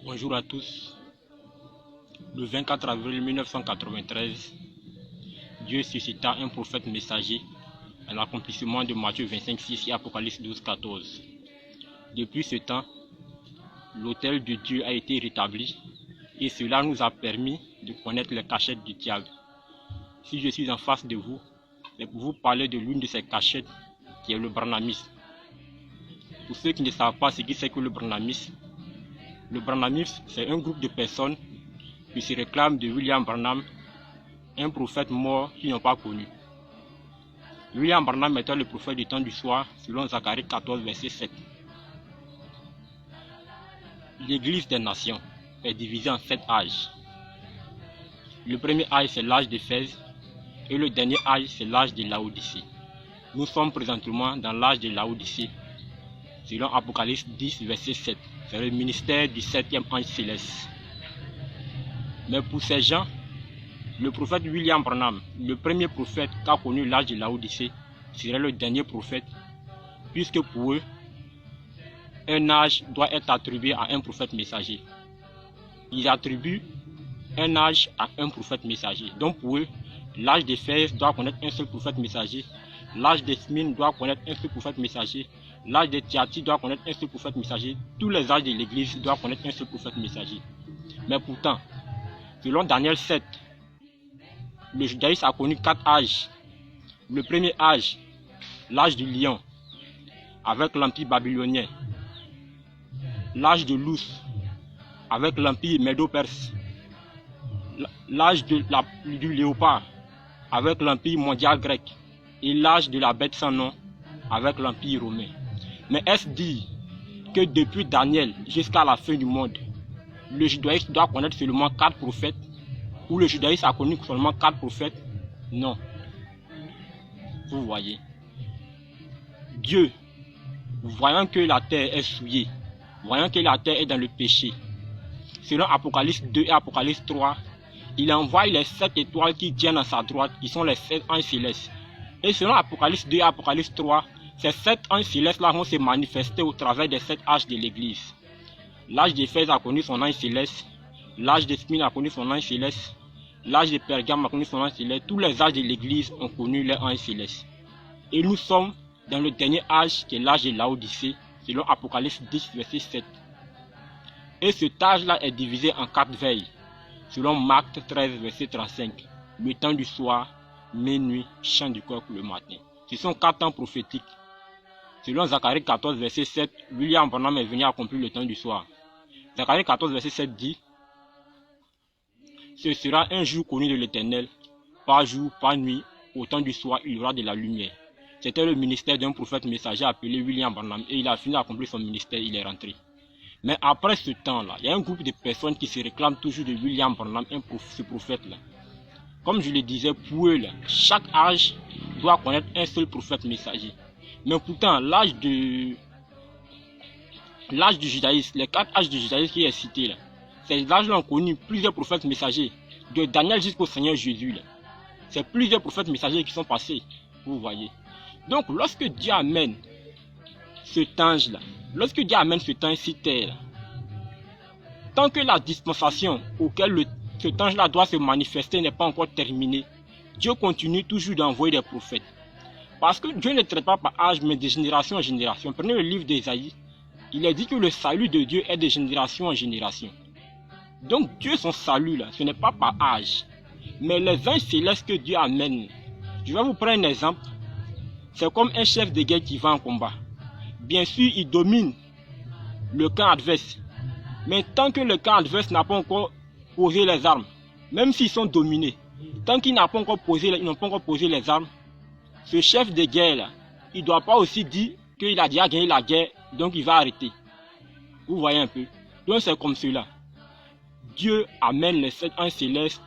Bonjour à tous. Le 24 avril 1993, Dieu suscita un prophète messager à l'accomplissement de Matthieu 25:6 et Apocalypse 12:14. Depuis ce temps, l'autel de Dieu a été rétabli et cela nous a permis de connaître les cachettes du diable. Si je suis en face de vous, c'est pour vous parler de l'une de ces cachettes qui est le branhamisme. Pour ceux qui ne savent pas ce que c'est que le branhamisme c'est un groupe de personnes qui se réclament de William Branham, un prophète mort qu'ils n'ont pas connu. William Branham était le prophète du temps du soir selon Zacharie 14 verset 7. L'église des nations est divisée en 7 âges. Le premier âge c'est l'âge d'Éphèse et le dernier âge c'est l'âge de Laodicée. Nous sommes présentement dans l'âge de Laodicée selon Apocalypse 10 verset 7. C'est le ministère du 7e ange céleste. Mais pour ces gens, le prophète William Branham, le premier prophète qui a connu l'âge de Laodicée, serait le dernier prophète, puisque pour eux, un âge doit être attribué à un prophète messager. Ils attribuent un âge à un prophète messager. Donc pour eux, l'âge d'Éphèse doit connaître un seul prophète messager, l'âge de Smyrne doit connaître un seul prophète messager, l'âge de Thyatire doit connaître un seul prophète messager, tous les âges de l'église doivent connaître un seul prophète messager. Mais pourtant, selon Daniel 7, le judaïsme a connu 4 âges. Le premier âge, l'âge du lion, avec l'empire babylonien. L'âge de l'ours, avec l'empire médo-perse. L'âge du léopard, avec l'empire mondial grec. Et l'âge de la bête sans nom, avec l'empire romain. Mais est-ce dit que depuis Daniel jusqu'à la fin du monde, le judaïsme doit connaître seulement 4 prophètes, ou le judaïsme a connu seulement 4 prophètes? Non. Vous voyez. Dieu, voyant que la terre est souillée, voyant que la terre est dans le péché, selon Apocalypse 2 et Apocalypse 3, il envoie les 7 étoiles qui tiennent à sa droite, qui sont les 7 anges célestes. Et selon Apocalypse 2 et Apocalypse 3, ces 7 anges célestes-là vont se manifester au travers des 7 âges de l'église. L'âge d'Éphèse a connu son ange céleste, l'âge de Smyrne a connu son ange céleste, l'âge de Pergame a connu son ange céleste, tous les âges de l'église ont connu leur ange céleste. Et nous sommes dans le dernier âge qui est l'âge de Laodicée, selon Apocalypse 10, verset 7. Et cet âge-là est divisé en 4 veilles, selon Marc 13, verset 35. Le temps du soir, minuit, chant du coq le matin. Ce sont 4 temps prophétiques. Selon Zacharie 14, verset 7, William Branham est venu accomplir le temps du soir. Zacharie 14, verset 7 dit: ce sera un jour connu de l'Éternel, par jour, par nuit, au temps du soir, il y aura de la lumière. C'était le ministère d'un prophète messager appelé William Branham et il a fini d'accomplir son ministère, il est rentré. Mais après ce temps-là, il y a un groupe de personnes qui se réclament toujours de William Branham, ce prophète-là. Comme je le disais, pour eux, chaque âge doit connaître un seul prophète messager. Mais pourtant, l'âge du judaïsme, les 4 âges du judaïsme qui est cité là, ces âges-là ont connu plusieurs prophètes messagers, de Daniel jusqu'au Seigneur Jésus. C'est plusieurs prophètes messagers qui sont passés, vous voyez. Donc, lorsque Dieu amène cet ange-là, lorsque Dieu amène cet ange sur terre, tant que la dispensation auquel cet ange-là doit se manifester n'est pas encore terminée, Dieu continue toujours d'envoyer des prophètes. Parce que Dieu ne traite pas par âge, mais de génération en génération. Prenez le livre d'Ésaïe, il est dit que le salut de Dieu est de génération en génération. Donc Dieu, son salut, là, ce n'est pas par âge. Mais les anges célestes que Dieu amène, je vais vous prendre un exemple. C'est comme un chef de guerre qui va en combat. Bien sûr, il domine le camp adverse. Mais tant que le camp adverse n'a pas encore posé les armes, même s'ils sont dominés, tant qu'ils n'ont pas encore posé les armes, ce chef de guerre là, il ne doit pas aussi dire qu'il a déjà gagné la guerre, donc il va arrêter. Vous voyez un peu. Donc c'est comme cela. Dieu amène les 7 anges célestes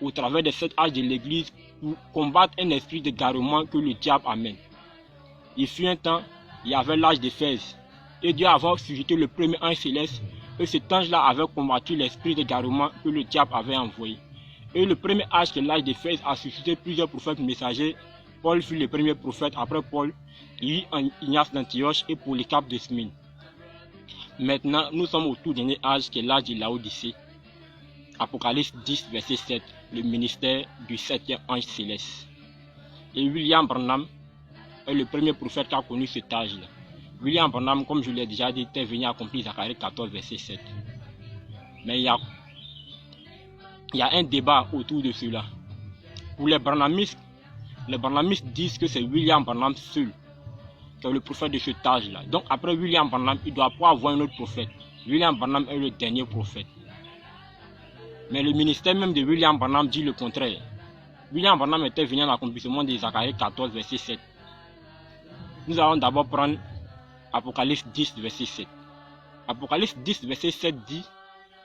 au travers des 7 âges de l'église pour combattre un esprit d'égarement que le diable amène. Il fut un temps, il y avait l'âge d'Éphèse. Et Dieu avait suscité le premier ange céleste. Et cet ange-là avait combattu l'esprit d'égarement que le diable avait envoyé. Et le premier âge, qui est l'âge d'Éphèse, a suscité plusieurs prophètes messagers. Paul fut le premier prophète. Après Paul, il y eut Ignace d'Antioche et Polycarpe de Smyrne. Maintenant, nous sommes au tout dernier âge qui est l'âge de Laodicée. Apocalypse 10, verset 7, le ministère du septième ange céleste. Et William Branham est le premier prophète qui a connu cet âge-là. William Branham, comme je l'ai déjà dit, était venu accomplir Zacharie 14, verset 7. Mais il y a un débat autour de cela. Pour les Branhamistes disent que c'est William Branham seul qui est le prophète de cet âge-là. Donc après William Branham, il doit pas avoir un autre prophète. William Branham est le dernier prophète. Mais le ministère même de William Branham dit le contraire. William Branham était venu en accomplissement de Zacharie 14, verset 7. Nous allons d'abord prendre Apocalypse 10, verset 7. Apocalypse 10, verset 7 dit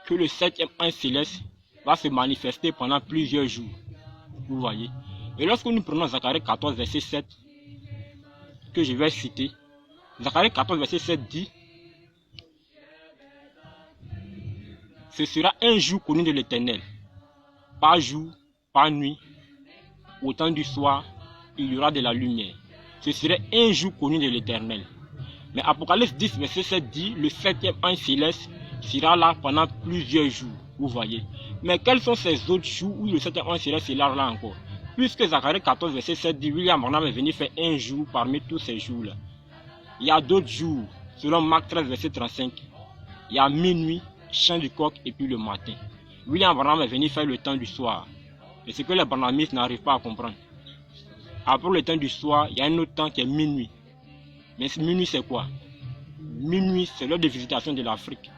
que le septième ange céleste va se manifester pendant plusieurs jours. Vous voyez. Et lorsque nous prenons Zacharie 14, verset 7, que je vais citer, Zacharie 14, verset 7 dit: ce sera un jour connu de l'Éternel, pas jour, pas nuit, au temps du soir, il y aura de la lumière. Ce serait un jour connu de l'Éternel. Mais Apocalypse 10, verset 7 dit, le septième ange céleste sera là pendant plusieurs jours. Vous voyez. Mais quels sont ces autres jours où le septième ange céleste sera là encore? Puisque Zacharie 14, verset 7 dit, William Branham est venu faire un jour parmi tous ces jours-là. Il y a d'autres jours, selon Marc 13, verset 35. Il y a minuit, chant du coq et puis le matin. William Branham est venu faire le temps du soir. Et c'est ce que les branhamistes n'arrivent pas à comprendre. Après le temps du soir, il y a un autre temps qui est minuit. Mais minuit c'est quoi? Minuit c'est l'heure de visitation de l'Afrique.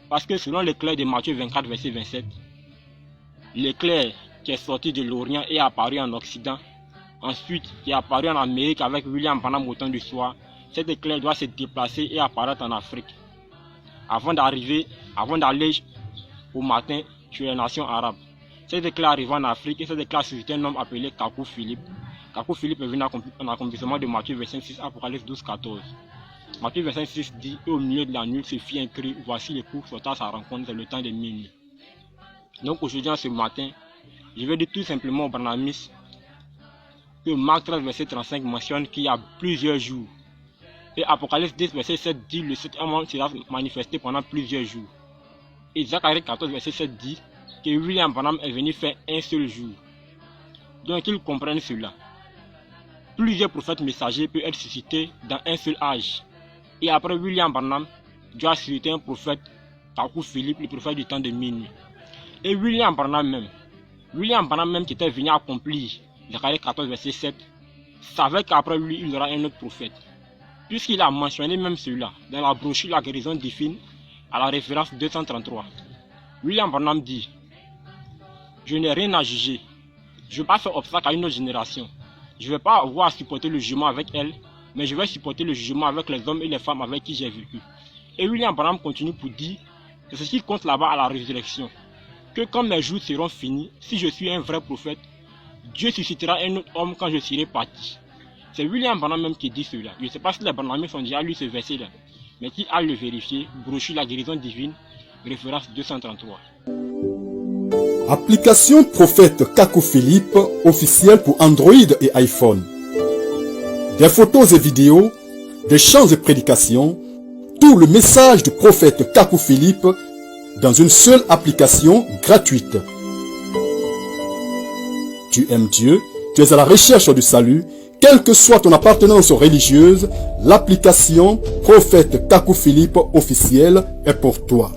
Parce que selon l'éclair de Matthieu 24, verset 27, l'éclair qui est sorti de l'Orient est apparu en Occident. Ensuite, qui est apparu en Amérique avec William Branham au temps du soir. Cet éclair doit se déplacer et apparaître en Afrique. Avant d'aller au matin sur les nations arabes. Cet éclair arriva en Afrique et cet éclair suscitait un homme appelé Kakou Philippe. Kakou Philippe est venu en accomplissement de Matthieu 25, 6, Apocalypse 12, 14. Matthieu 25, 6 dit, et au milieu de la nuit se fit un cri, voici l'époux sortant à sa rencontre, c'est le temps de minuit. Donc aujourd'hui, ce matin, je vais dire tout simplement aux branhamistes que Marc 13, verset 35 mentionne qu'il y a plusieurs jours. Et Apocalypse 10, verset 7 dit, le septième ange sera manifesté pendant plusieurs jours. Et Zacharie 14, verset 7 dit que William Branham est venu faire un seul jour. Donc qu'ils comprennent cela. Plusieurs prophètes messagers peuvent être suscités dans un seul âge. Et après William Branham, Dieu a suscité un prophète, Kakou Philippe, le prophète du temps de minuit. Et William Branham même qui était venu accomplir Zacharie 14, verset 7, savait qu'après lui, il y aura un autre prophète. Puisqu'il a mentionné même cela dans la brochure La guérison divine, à la référence 233. William Branham dit, je n'ai rien à juger. Je ne vais pas faire obstacle à une autre génération. Je ne vais pas avoir à supporter le jugement avec elle, mais je vais supporter le jugement avec les hommes et les femmes avec qui j'ai vécu. Et William Branham continue pour dire que c'est ce qui compte là-bas à la résurrection. Que quand mes jours seront finis, si je suis un vrai prophète, Dieu suscitera un autre homme quand je serai parti. C'est William Branham même qui dit cela. Je ne sais pas si les branhamistes ont déjà lu ce verset-là, mais qui a le vérifié, brochure La guérison divine, référence 233. Application Prophète Kakou Philippe, officielle pour Android et iPhone. Des photos et vidéos, des chants et prédications, tout le message du prophète Kakou Philippe dans une seule application gratuite. Tu aimes Dieu, tu es à la recherche du salut, quelle que soit ton appartenance religieuse, l'application Prophète Kakou Philippe officielle est pour toi.